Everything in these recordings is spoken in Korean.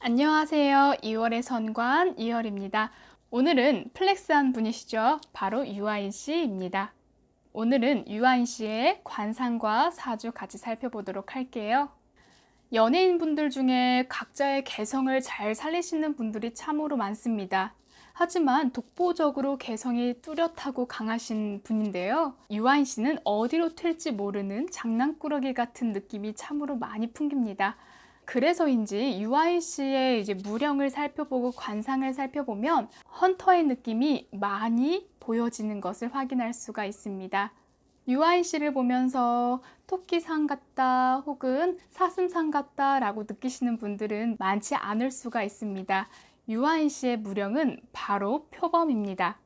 안녕하세요. 2월의 선관 이월입니다. 오늘은 플렉스한 분이시죠. 바로 유아인 씨입니다. 오늘은 유아인 씨의 관상과 사주 같이 살펴보도록 할게요. 연예인 분들 중에 각자의 개성을 잘 살리시는 분들이 참으로 많습니다. 하지만 독보적으로 개성이 뚜렷하고 강하신 분인데요. 유아인 씨는 어디로 튈지 모르는 장난꾸러기 같은 느낌이 참으로 많이 풍깁니다. 그래서인지 유아인 씨의 무령을 살펴보고 관상을 살펴보면 헌터의 느낌이 많이 보여지는 것을 확인할 수가 있습니다. 유아인 씨를 보면서 토끼상 같다 혹은 사슴상 같다 라고 느끼시는 분들은 많지 않을 수가 있습니다. 유아인 씨의 무령은 바로 표범입니다.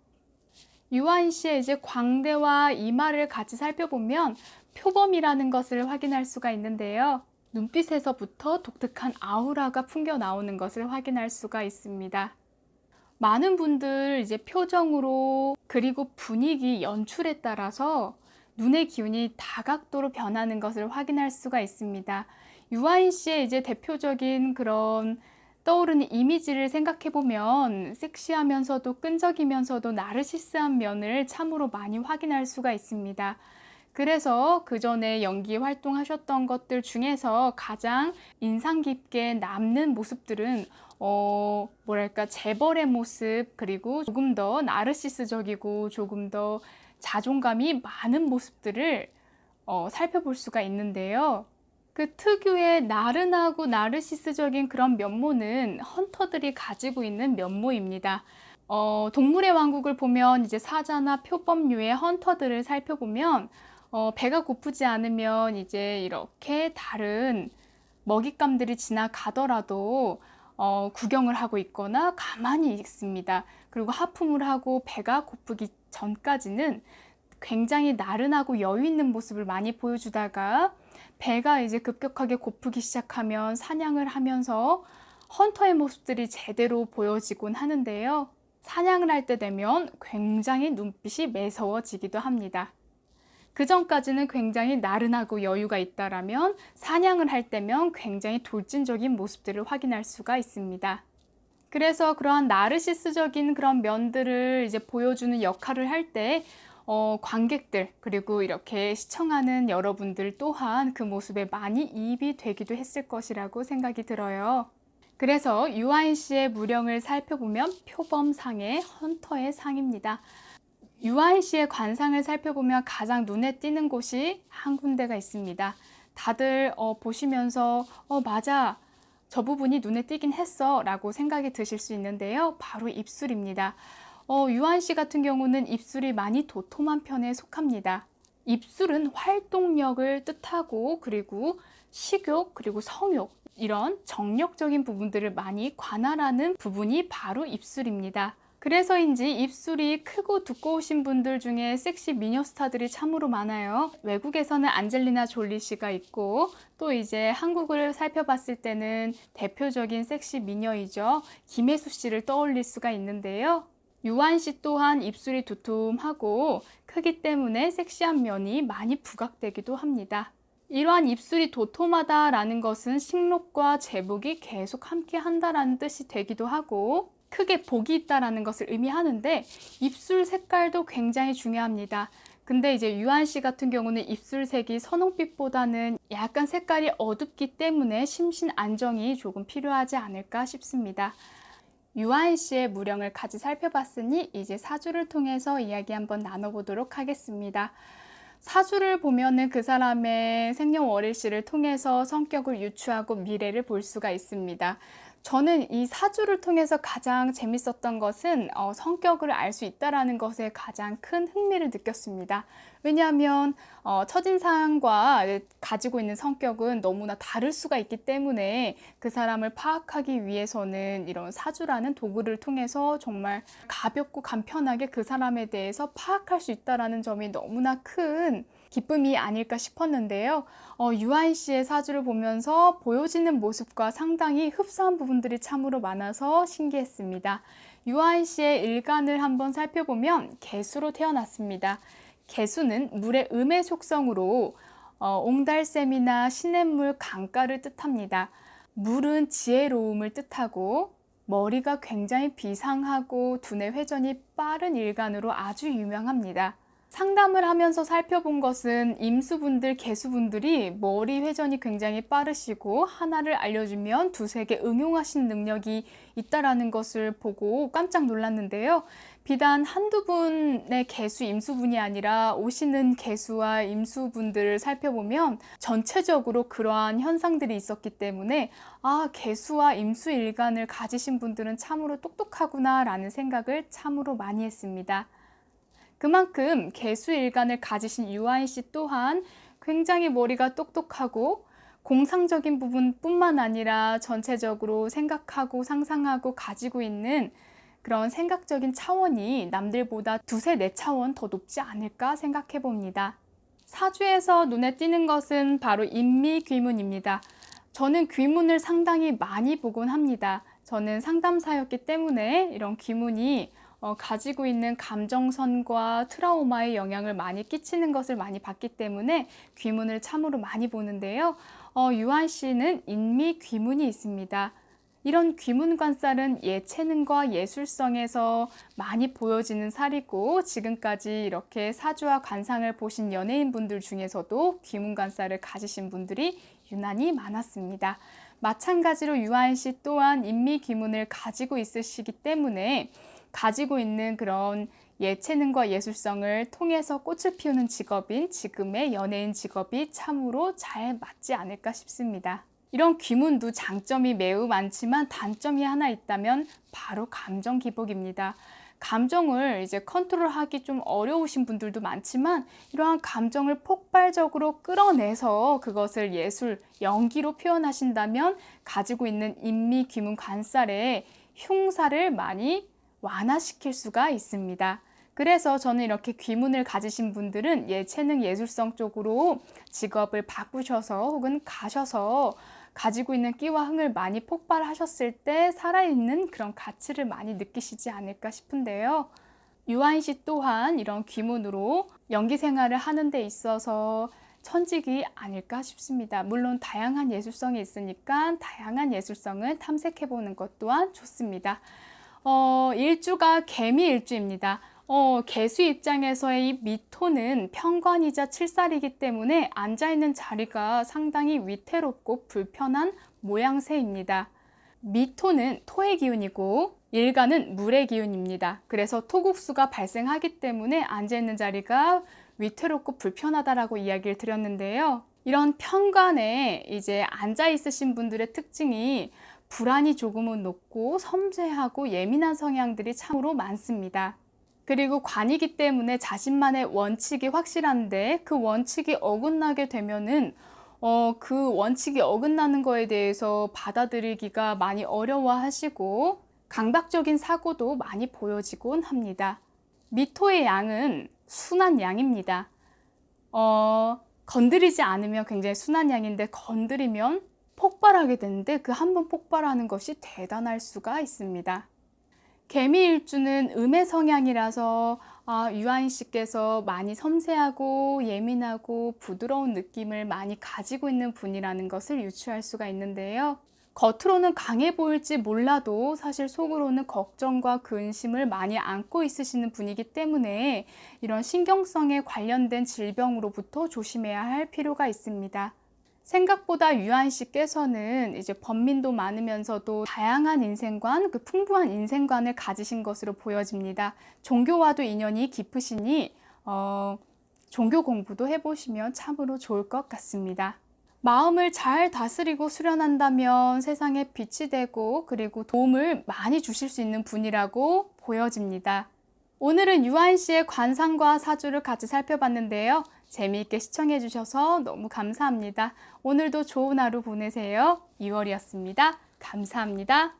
유아인 씨의 광대와 이마를 같이 살펴보면 표범이라는 것을 확인할 수가 있는데요. 눈빛에서부터 독특한 아우라가 풍겨 나오는 것을 확인할 수가 있습니다. 많은 분들 표정으로 그리고 분위기, 연출에 따라서 눈의 기운이 다각도로 변하는 것을 확인할 수가 있습니다. 유아인 씨의 대표적인 그런 떠오르는 이미지를 생각해 보면 섹시하면서도 끈적이면서도 나르시스한 면을 참으로 많이 확인할 수가 있습니다. 그래서 그 전에 연기 활동하셨던 것들 중에서 가장 인상 깊게 남는 모습들은 재벌의 모습, 그리고 조금 더 나르시스적이고 조금 더 자존감이 많은 모습들을 살펴볼 수가 있는데요. 그 특유의 나른하고 나르시스적인 그런 면모는 헌터들이 가지고 있는 면모입니다. 동물의 왕국을 보면 사자나 표범류의 헌터들을 살펴보면 배가 고프지 않으면 이렇게 다른 먹잇감들이 지나가더라도 구경을 하고 있거나 가만히 있습니다. 그리고 하품을 하고 배가 고프기 전까지는 굉장히 나른하고 여유 있는 모습을 많이 보여주다가 배가 급격하게 고프기 시작하면 사냥을 하면서 헌터의 모습들이 제대로 보여지곤 하는데요. 사냥을 할 때 되면 굉장히 눈빛이 매서워지기도 합니다. 그 전까지는 굉장히 나른하고 여유가 있다라면 사냥을 할 때면 굉장히 돌진적인 모습들을 확인할 수가 있습니다. 그래서 그러한 나르시스적인 그런 면들을 보여주는 역할을 할 때 관객들 그리고 이렇게 시청하는 여러분들 또한 그 모습에 많이 이입이 되기도 했을 것이라고 생각이 들어요. 그래서 유아인 씨의 무령을 살펴보면 표범상의 헌터의 상입니다. 유아인 씨의 관상을 살펴보면 가장 눈에 띄는 곳이 한 군데가 있습니다. 다들 보시면서 맞아, 저 부분이 눈에 띄긴 했어 라고 생각이 드실 수 있는데요. 바로 입술입니다. 유아인 씨 같은 경우는 입술이 많이 도톰한 편에 속합니다. 입술은 활동력을 뜻하고 그리고 식욕 그리고 성욕 이런 정력적인 부분들을 많이 관할하는 부분이 바로 입술입니다. 그래서인지 입술이 크고 두꺼우신 분들 중에 섹시 미녀 스타들이 참으로 많아요. 외국에서는 안젤리나 졸리 씨가 있고 또 한국을 살펴봤을 때는 대표적인 섹시 미녀이죠. 김혜수 씨를 떠올릴 수가 있는데요. 유아인 씨 또한 입술이 두툼하고 크기 때문에 섹시한 면이 많이 부각되기도 합니다. 이러한 입술이 도톰하다라는 것은 식욕과 제복이 계속 함께 한다라는 뜻이 되기도 하고 크게 복이 있다라는 것을 의미하는데 입술 색깔도 굉장히 중요합니다. 근데 유아인 씨 같은 경우는 입술색이 선홍빛보다는 약간 색깔이 어둡기 때문에 심신 안정이 조금 필요하지 않을까 싶습니다. 유아인 씨의 무령을 같이 살펴봤으니 이제 사주를 통해서 이야기 한번 나눠보도록 하겠습니다. 사주를 보면은 그 사람의 생년월일시를 통해서 성격을 유추하고 미래를 볼 수가 있습니다. 저는 이 사주를 통해서 가장 재밌었던 것은 성격을 알 수 있다는 것에 가장 큰 흥미를 느꼈습니다. 왜냐하면 첫인상과 가지고 있는 성격은 너무나 다를 수가 있기 때문에 그 사람을 파악하기 위해서는 이런 사주라는 도구를 통해서 정말 가볍고 간편하게 그 사람에 대해서 파악할 수 있다는 점이 너무나 큰 기쁨이 아닐까 싶었는데요. 유아인 씨의 사주를 보면서 보여지는 모습과 상당히 흡사한 부분들이 참으로 많아서 신기했습니다. 유아인 씨의 일간을 한번 살펴보면 개수로 태어났습니다. 개수는 물의 음의 속성으로 옹달샘이나 시냇물 강가를 뜻합니다. 물은 지혜로움을 뜻하고 머리가 굉장히 비상하고 두뇌 회전이 빠른 일간으로 아주 유명합니다. 상담을 하면서 살펴본 것은 임수분들, 개수분들이 머리 회전이 굉장히 빠르시고 하나를 알려주면 두세 개 응용하시는 능력이 있다라는 것을 보고 깜짝 놀랐는데요. 비단 한두 분의 개수, 임수분이 아니라 오시는 개수와 임수분들을 살펴보면 전체적으로 그러한 현상들이 있었기 때문에 개수와 임수 일간을 가지신 분들은 참으로 똑똑하구나 라는 생각을 참으로 많이 했습니다. 그만큼 개수일간을 가지신 유아인 씨 또한 굉장히 머리가 똑똑하고 공상적인 부분뿐만 아니라 전체적으로 생각하고 상상하고 가지고 있는 그런 생각적인 차원이 남들보다 두세 네 차원 더 높지 않을까 생각해 봅니다. 사주에서 눈에 띄는 것은 바로 인미귀문입니다. 저는 귀문을 상당히 많이 보곤 합니다. 저는 상담사였기 때문에 이런 귀문이 가지고 있는 감정선과 트라우마에 영향을 많이 끼치는 것을 많이 봤기 때문에 귀문을 참으로 많이 보는데요. 유한 씨는 인미귀문이 있습니다. 이런 귀문 관살은 예체능과 예술성에서 많이 보여지는 살이고 지금까지 이렇게 사주와 관상을 보신 연예인분들 중에서도 귀문 관살을 가지신 분들이 유난히 많았습니다. 마찬가지로 유한 씨 또한 인미귀문을 가지고 있으시기 때문에 가지고 있는 그런 예체능과 예술성을 통해서 꽃을 피우는 직업인 지금의 연예인 직업이 참으로 잘 맞지 않을까 싶습니다. 이런 귀문도 장점이 매우 많지만 단점이 하나 있다면 바로 감정 기복입니다. 감정을 이제 컨트롤하기 좀 어려우신 분들도 많지만 이러한 감정을 폭발적으로 끌어내서 그것을 예술, 연기로 표현하신다면 가지고 있는 인미귀문 관살의 흉사를 많이 완화시킬 수가 있습니다. 그래서 저는 이렇게 귀문을 가지신 분들은 예체능 예술성 쪽으로 직업을 바꾸셔서 혹은 가셔서 가지고 있는 끼와 흥을 많이 폭발하셨을 때 살아있는 그런 가치를 많이 느끼시지 않을까 싶은데요. 유한 씨 또한 이런 귀문으로 연기 생활을 하는 데 있어서 천직이 아닐까 싶습니다. 물론 다양한 예술성이 있으니까 다양한 예술성을 탐색해보는 것 또한 좋습니다. 일주가 개미 일주입니다. 개수 입장에서의 이 미토는 편관이자 칠살이기 때문에 앉아있는 자리가 상당히 위태롭고 불편한 모양새입니다. 미토는 토의 기운이고 일간은 물의 기운입니다. 그래서 토국수가 발생하기 때문에 앉아있는 자리가 위태롭고 불편하다라고 이야기를 드렸는데요. 이런 편관에 이제 앉아있으신 분들의 특징이 불안이 조금은 높고 섬세하고 예민한 성향들이 참으로 많습니다. 그리고 관이기 때문에 자신만의 원칙이 확실한데 그 원칙이 어긋나게 되면은 그 원칙이 어긋나는 거에 대해서 받아들이기가 많이 어려워하시고 강박적인 사고도 많이 보여지곤 합니다. 미토의 양은 순한 양입니다. 건드리지 않으면 굉장히 순한 양인데 건드리면 폭발하게 되는데 그 한 번 폭발하는 것이 대단할 수가 있습니다. 개미일주는 음의 성향이라서 유한 씨께서 많이 섬세하고 예민하고 부드러운 느낌을 많이 가지고 있는 분이라는 것을 유추할 수가 있는데요. 겉으로는 강해 보일지 몰라도 사실 속으로는 걱정과 근심을 많이 안고 있으시는 분이기 때문에 이런 신경성에 관련된 질병으로부터 조심해야 할 필요가 있습니다. 생각보다 유한 씨께서는 이제 번민도 많으면서도 다양한 인생관, 그 풍부한 인생관을 가지신 것으로 보여집니다. 종교와도 인연이 깊으시니 종교 공부도 해보시면 참으로 좋을 것 같습니다. 마음을 잘 다스리고 수련한다면 세상에 빛이 되고 그리고 도움을 많이 주실 수 있는 분이라고 보여집니다. 오늘은 유한 씨의 관상과 사주를 같이 살펴봤는데요. 재미있게 시청해 주셔서 너무 감사합니다. 오늘도 좋은 하루 보내세요. 2월이었습니다. 감사합니다.